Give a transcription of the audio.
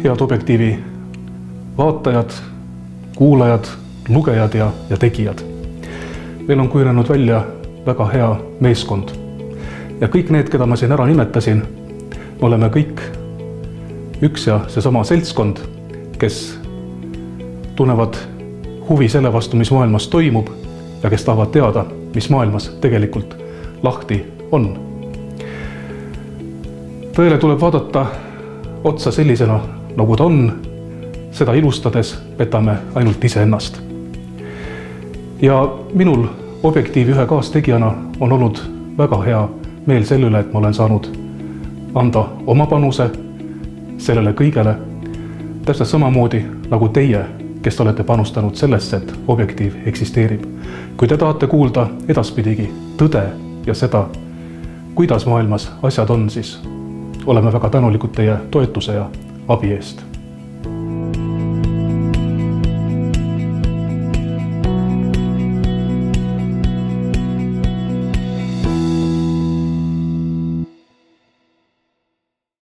head Objektiivi vaatajad, kuulajad, lugejad ja tegijad. Meil on kujunenud välja väga hea meeskond. Ja kõik need, keda ma siin ära nimetasin, oleme kõik üks ja seesama seltskond, kes tunnevad huvi selle vastu, mis maailmas toimub ja kes tahavad teada, mis maailmas tegelikult lahti on. Tõele tuleb vaadata otsa sellisena, nagu ta on, seda ilustades petame ainult iseennast. Ja minul Objektiivi ühe kaastegijana on olnud väga hea meel selle üle, et ma olen saanud anda oma panuse sellele kõigele, täpselt samamoodi nagu teie, kes olete panustanud sellesse, et Objektiiv eksisteerib. Kui te tahate kuulda edaspidigi tõde ja seda, kuidas maailmas asjad on, siis oleme väga tänulikud teie toetuse ja abi eest.